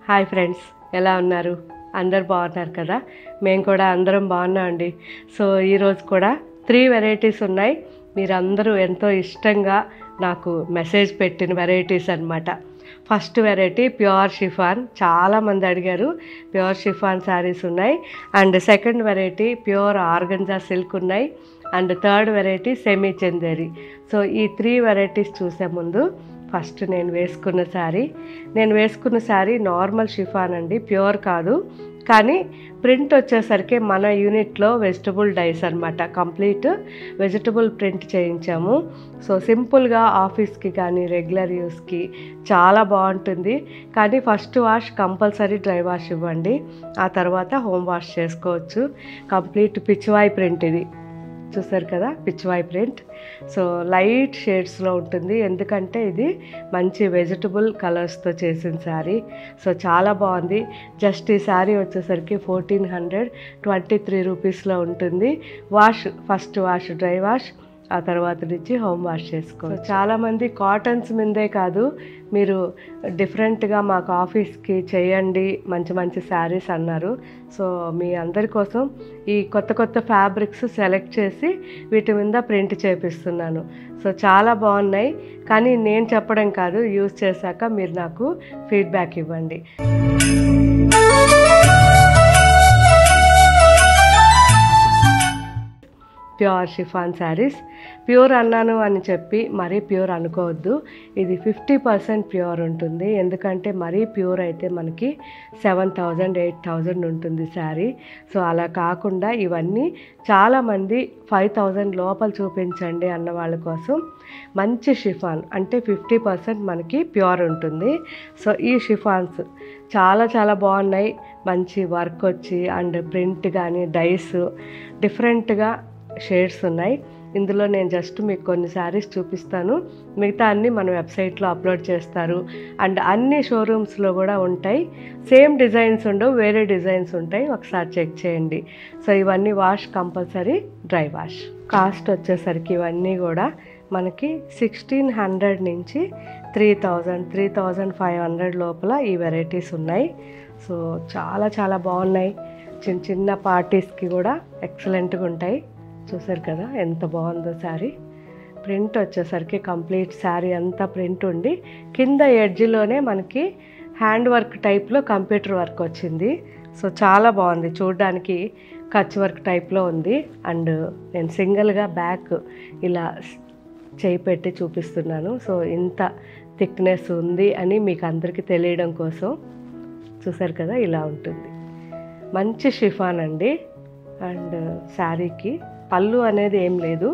Hi friends, ఎలా ఉన్నారు? అందరు బాగున్నారు కదా? మేము కూడా అందరం బాగున్నామండి. సో ఈరోజు కూడా 3 వెరైటీస్ ఉన్నాయి. మీరందరూ ఎంతో ఇష్టంగా నాకు మెసేజ్ పెట్టిన వెరైటీస్ అన్నమాట. ఫస్ట్ వెరైటీ ప్యూర్ షిఫాన్, చాలామంది అడిగారు. ప్యూర్ షిఫాన్ శారీస్ ఉన్నాయి. And second variety pure organza silk ఉన్నాయి. And third variety semi Chanderi. So ఈ 3 వెరైటీస్ చూసే ముందు ఫస్ట్ నేను వేసుకున్న శారీ నార్మల్ షిఫాన్ అండి, ప్యూర్ కాదు. కానీ ప్రింట్ వచ్చేసరికి మన యూనిట్లో వెజిటబుల్ డైస్ అనమాట, కంప్లీట్ వెజిటబుల్ ప్రింట్ చేయించాము. సో సింపుల్గా ఆఫీస్కి కానీ రెగ్యులర్ యూస్కి చాలా బాగుంటుంది. కానీ first wash compulsory dry wash ఇవ్వండి, ఆ తర్వాత హోమ్ వాష్ చేసుకోవచ్చు. కంప్లీట్ పిచ్చివాయి ప్రింట్ ఇది చూసారు కదా, పిచ్చివాయి ప్రింట్. సో లైట్ షేడ్స్లో ఉంటుంది, ఎందుకంటే ఇది మంచి వెజిటబుల్ కలర్స్తో చేసిన శారీ. సో చాలా బాగుంది. జస్ట్ ఈ శారీ వచ్చేసరికి 1423 రూపీస్లో ఉంటుంది. ఫస్ట్ వాష్ డ్రై వాష్, ఆ తర్వాత నుంచి హోమ్ వాష్ చేసుకోవచ్చు. చాలామంది కాటన్స్ మీదే కాదు, మీరు డిఫరెంట్గా మాకు ఆఫీస్కి చేయండి మంచి మంచి శారీస్ అన్నారు. సో మీ అందరి కోసం ఈ కొత్త ఫ్యాబ్రిక్స్ సెలెక్ట్ చేసి వీటి మీద ప్రింట్ చేపిస్తున్నాను. సో చాలా బాగున్నాయి. కానీ నేను చెప్పడం కాదు, యూజ్ చేశాక మీరు నాకు ఫీడ్బ్యాక్ ఇవ్వండి. Pure chiffon saris. ప్యూర్ అన్నాను అని చెప్పి మరీ ప్యూర్ అనుకోవద్దు, ఇది 50% ప్యూర్ ఉంటుంది. ఎందుకంటే మరీ ప్యూర్ అయితే మనకి 7000 8000 ఉంటుంది శారీ. సో అలా కాకుండా ఇవన్నీ చాలామంది 5000 లోపల చూపించండి అన్న వాళ్ళ కోసం మంచి షిఫాన్, అంటే 50% మనకి ప్యూర్ ఉంటుంది. సో ఈ షిఫాన్స్ చాలా బాగున్నాయి. మంచి వర్క్ వచ్చి అండ్ ప్రింట్ కానీ డైస్ డిఫరెంట్గా షేడ్స్ ఉన్నాయి. ఇందులో నేను జస్ట్ మీకు కొన్ని శారీస్ చూపిస్తాను, మిగతా అన్నీ మన వెబ్సైట్లో అప్లోడ్ చేస్తారు. అండ్ అన్ని షోరూమ్స్లో కూడా ఉంటాయి. సేమ్ డిజైన్స్ ఉండవు, వేరే డిజైన్స్ ఉంటాయి, ఒకసారి చెక్ చేయండి. సో ఇవన్నీ wash compulsory dry wash. Cost వచ్చేసరికి ఇవన్నీ కూడా మనకి 1600 నుంచి 3500 లోపల ఈ వెరైటీస్ ఉన్నాయి. సో చాలా బాగున్నాయి. చిన్న పార్టీస్కి కూడా ఎక్సలెంట్గా ఉంటాయి. చూసారు కదా ఎంత బాగుందో శారీ. ప్రింట్ వచ్చేసరికి కంప్లీట్ శారీ అంతా ప్రింట్ ఉండి కింద ఎడ్జ్లోనే మనకి హ్యాండ్ వర్క్ టైప్లో కంప్యూటర్ వర్క్ వచ్చింది. సో చాలా బాగుంది, చూడడానికి కచ్ వర్క్ టైప్లో ఉంది. అండ్ నేను సింగిల్గా బ్యాక్ ఇలా చేయి పెట్టి చూపిస్తున్నాను. సో ఇంత థిక్నెస్ ఉంది అని మీకు అందరికీ తెలియడం కోసం. చూసారు కదా, ఇలా ఉంటుంది. మంచి షిఫాన్ అండి. అండ్ శారీకి పళ్ళు అనేది ఏం లేదు,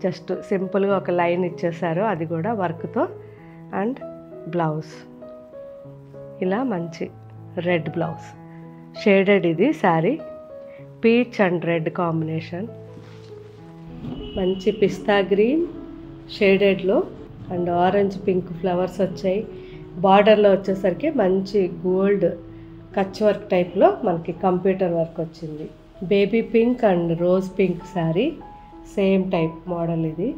జస్ట్ సింపుల్గా ఒక లైన్ ఇచ్చేసారు, అది కూడా వర్క్తో. అండ్ బ్లౌజ్ ఇలా మంచి రెడ్ బ్లౌజ్, షేడెడ్ ఇది sari, peach and red combination. మంచి పిస్తా గ్రీన్ షేడెడ్లో అండ్ ఆరెంజ్ పింక్ ఫ్లవర్స్ వచ్చాయి. బార్డర్లో వచ్చేసరికి మంచి గోల్డ్ కచ్ వర్క్ టైప్లో మనకి కంప్యూటర్ వర్క్ వచ్చింది. Baby pink and rose pink sari, same type model ఇది.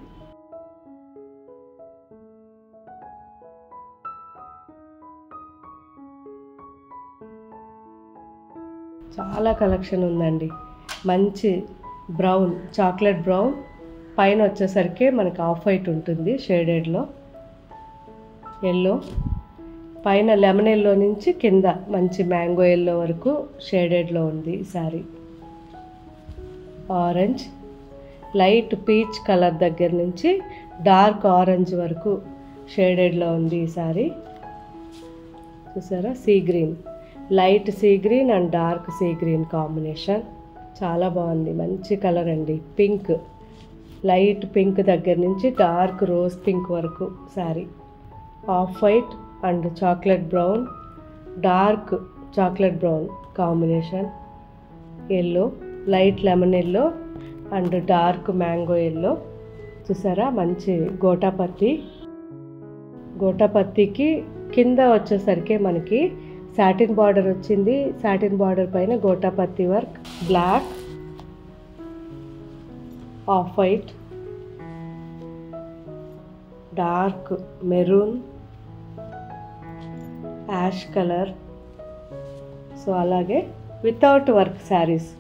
చాలా కలెక్షన్ ఉందండి. మంచి బ్రౌన్, చాక్లెట్ బ్రౌన్, పైన వచ్చేసరికి మనకి ఆఫ్ వైట్ ఉంటుంది షేడెడ్లో, ఎల్లో, పైన లెమన్ ఎల్లో నుంచి కింద మంచి మ్యాంగో ఎల్లో వరకు షేడెడ్లో ఉంది ఈ sari. Orange, light peach colour దగ్గర నుంచి డార్క్ ఆరెంజ్ వరకు షేడెడ్లో ఉంది ఈ శారీ. చూసారా, sea green, light sea green and dark sea green combination చాలా బాగుంది. మంచి కలర్ అండి. పింక్, లైట్ పింక్ దగ్గర నుంచి డార్క్ రోజ్ పింక్ వరకు sari. Off white and chocolate brown, dark chocolate brown combination. Yellow, light lemon yellow and dark mango yellow. చూసారా, మంచి గోటాపత్తికి కింద వచ్చేసరికి మనకి సాటిన్ బార్డర్ వచ్చింది. సాటిన్ బార్డర్ పైన gotapatti work. Black, off white, dark maroon, ash colour, so అలాగే without work saris,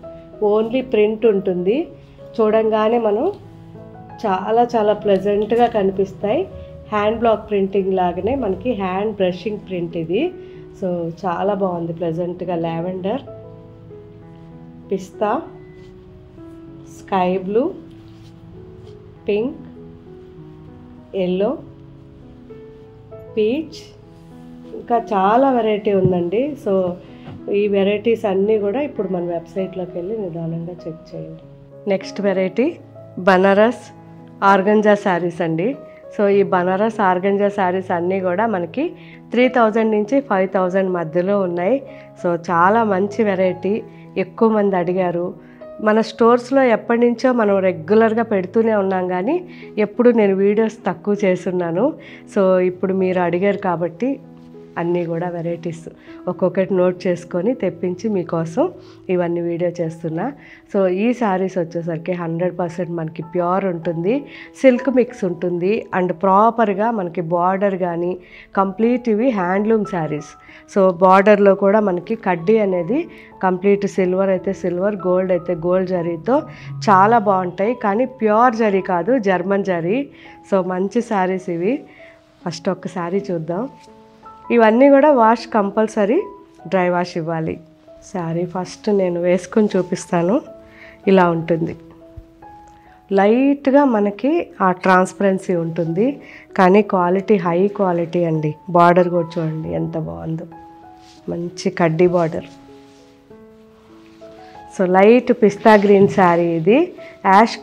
only print ఉంటుంది. చూడంగానే మనం చాలా చాలా ప్లెజెంట్గా కనిపిస్తాయి. హ్యాండ్ బ్లాక్ ప్రింటింగ్ లాగానే మనకి హ్యాండ్ బ్రషింగ్ ప్రింట్ ఇది. సో చాలా బాగుంది ప్లెజెంట్గా. Lavender, pista, sky blue, pink, yellow, peach, ఇంకా చాలా వెరైటీ ఉందండి. సో ఈ వెరైటీస్ అన్నీ కూడా ఇప్పుడు మన వెబ్సైట్లోకి వెళ్ళి నిదానంగా చెక్ చేయండి. Next variety Banaras organza saris అండి. సో ఈ బనారస్ ఆర్గంజా శారీస్ అన్నీ కూడా మనకి 3000 నుంచి 5000 మధ్యలో ఉన్నాయి. సో చాలా మంచి వెరైటీ, ఎక్కువ మంది అడిగారు. మన స్టోర్స్లో ఎప్పటి నుంచో మనం రెగ్యులర్గా పెడుతూనే ఉన్నాం, కానీ ఎప్పుడు నేను వీడియోస్ తక్కువ చేస్తున్నాను. సో ఇప్పుడు మీరు అడిగారు కాబట్టి అన్నీ కూడా వెరైటీస్ ఒక్కొక్కటి నోట్ చేసుకొని తెప్పించి మీకోసం ఇవన్నీ వీడియో చేస్తున్నా. సో ఈ శారీస్ వచ్చేసరికి 100% మనకి ప్యూర్ ఉంటుంది, సిల్క్ మిక్స్ ఉంటుంది, అండ్ ప్రాపర్గా మనకి బార్డర్ కానీ కంప్లీట్ ఇవి హ్యాండ్లూమ్ శారీస్. సో బార్డర్లో కూడా మనకి కడ్డీ అనేది కంప్లీట్ సిల్వర్ అయితే సిల్వర్, గోల్డ్ అయితే గోల్డ్ జరీతో చాలా బాగుంటాయి. కానీ ప్యూర్ జరీ కాదు, జర్మన్ జరీ. సో మంచి శారీస్ ఇవి. ఫస్ట్ ఒక శారీ చూద్దాం. ఇవన్నీ కూడా వాష్ కంపల్సరీ, డ్రై వాష్ ఇవ్వాలి. శారీ ఫస్ట్ నేను వేసుకొని చూపిస్తాను. ఇలా ఉంటుంది, లైట్గా మనకి ఆ ట్రాన్స్పరెన్సీ ఉంటుంది, కానీ క్వాలిటీ హై క్వాలిటీ అండి. బార్డర్ కూడా చూడండి ఎంత బాగుందో, మంచి కడ్డీ బార్డర్. సో లైట్ పిస్తా గ్రీన్ శారీ ఇది. యాష్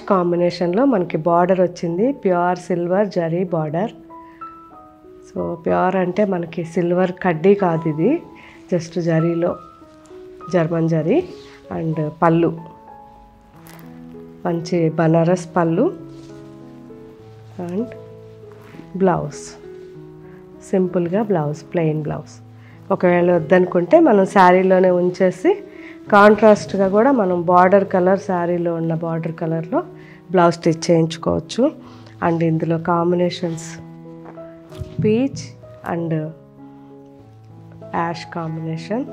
కాంబినేషన్లో మనకి బార్డర్ వచ్చింది, pure silver zari border. So pure అంటే మనకి సిల్వర్ కడ్డీ కాదు ఇది, జస్ట్ జరీలో జర్మన్ జరీ. అండ్ పళ్ళు మంచి బనారస్ పళ్ళు. అండ్ బ్లౌజ్ సింపుల్గా బ్లౌజ్, ప్లెయిన్ బ్లౌజ్. ఒకవేళ వద్దనుకుంటే మనం శారీలోనే ఉంచేసి కాంట్రాస్ట్గా కూడా మనం బార్డర్ కలర్, శారీలో ఉన్న బార్డర్ కలర్లో బ్లౌజ్ స్టిచ్ చేయించుకోవచ్చు. అండ్ ఇందులో combinations peach and ash combination,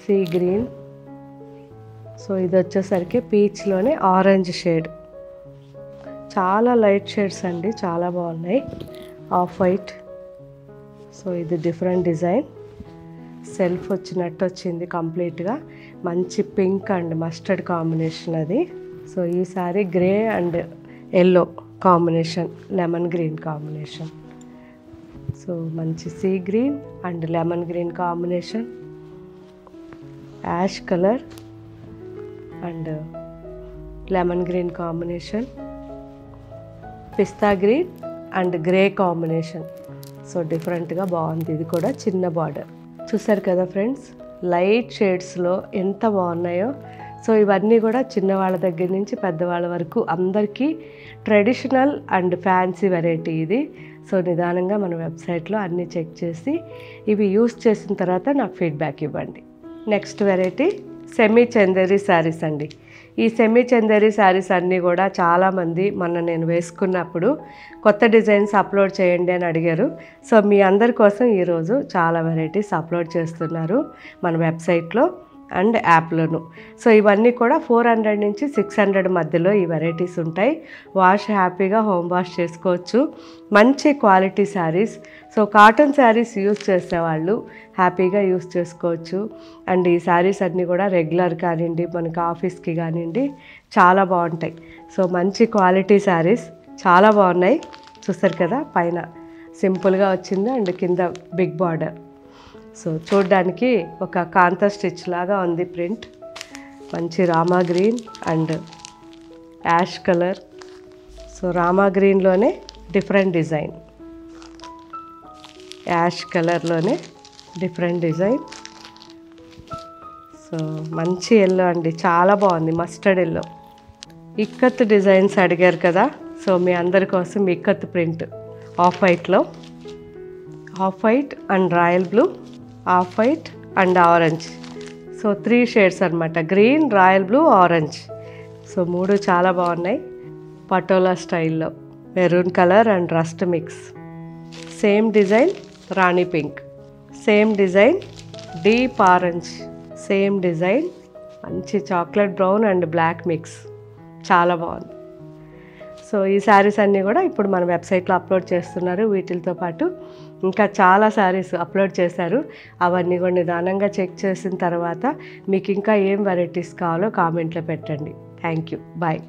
sea green. So ఇది వచ్చేసరికి పీచ్లోనే ఆరెంజ్ షేడ్. చాలా లైట్ షేడ్స్ అండి, చాలా బాగున్నాయి. Off white. సో ఇది డిఫరెంట్ డిజైన్, సెల్ఫ్ వచ్చినట్టు వచ్చింది కంప్లీట్గా. మంచి పింక్ అండ్ మస్టర్డ్ కాంబినేషన్ అది. సో ఈ sari grey and yellow combination, lemon green combination. So మంచి sea green and lemon green combination, ash colour and lemon green combination, pista green and grey combination. So డిఫరెంట్గా బాగుంది. ఇది కూడా చిన్న బార్డర్. చూసారు కదా ఫ్రెండ్స్, లైట్ షేడ్స్లో ఎంత బాగున్నాయో. సో ఇవన్నీ కూడా చిన్నవాళ్ళ దగ్గర నుంచి పెద్దవాళ్ళ వరకు అందరికీ ట్రెడిషనల్ అండ్ ఫ్యాన్సీ వెరైటీ ఇది. సో నిదానంగా మన వెబ్సైట్లో అన్నీ చెక్ చేసి ఇవి యూస్ చేసిన తర్వాత నాకు ఫీడ్బ్యాక్ ఇవ్వండి. Next variety semi Chanderi saris అండి. ఈ సెమీ చందేరి శారీస్ అన్నీ కూడా చాలామంది మొన్న నేను వేసుకున్నప్పుడు కొత్త డిజైన్స్ అప్లోడ్ చేయండి అని అడిగారు. సో మీ అందరి కోసం ఈరోజు చాలా వెరైటీస్ అప్లోడ్ చేస్తున్నారు మన వెబ్సైట్లో అండ్ యాప్లోను. సో ఇవన్నీ కూడా 400 నుంచి 600 మధ్యలో ఈ వెరైటీస్ ఉంటాయి. వాష్ హ్యాపీగా హోమ్ వాష్ చేసుకోవచ్చు. మంచి quality saris. So cotton saris use చేసేవాళ్ళు హ్యాపీగా యూస్ చేసుకోవచ్చు. అండ్ ఈ శారీస్ అన్నీ కూడా రెగ్యులర్ కానివ్వండి, మనకి ఆఫీస్కి కానివ్వండి చాలా బాగుంటాయి. సో మంచి క్వాలిటీ శారీస్ చాలా బాగున్నాయి. చూస్తారు కదా, పైన సింపుల్గా వచ్చింది అండ్ కింద బిగ్ బార్డర్. సో చూడడానికి ఒక కాంతా స్టిచ్ లాగా ఉంది ప్రింట్. మంచి Rama green and ash colour. So Rama గ్రీన్లోనే డిఫరెంట్ డిజైన్, యాష్ కలర్లోనే డిఫరెంట్ డిజైన్. సో మంచి ఎల్లో అండి, చాలా బాగుంది, మస్టర్డ్ ఎల్లో. ఇక్కత్ డిజైన్స్ అడిగారు కదా, సో మీ అందరి కోసం ఇక్కత్ ప్రింట్ ఆఫ్ వైట్లో, off white and royal blue, off white and orange. So 3 shades అనమాట, green, royal blue, orange. So 3 చాలా బాగున్నాయి. పటోలా స్టైల్లో maroon colour and rust mix. Same design rani pink, same design deep orange, same design మంచి chocolate brown and black mix, చాలా బాగుంది. So ఈ శారీస్ అన్నీ కూడా ఇప్పుడు మన వెబ్సైట్లో అప్లోడ్ చేస్తున్నారు. వీటితో పాటు ఇంకా చాలా శారీస్ అప్లోడ్ చేశారు. అవన్నీ కూడా నిదానంగా చెక్ చేసిన తర్వాత మీకు ఇంకా ఏం వెరైటీస్ కావాలో కామెంట్లో పెట్టండి. Thank you. బాయ్.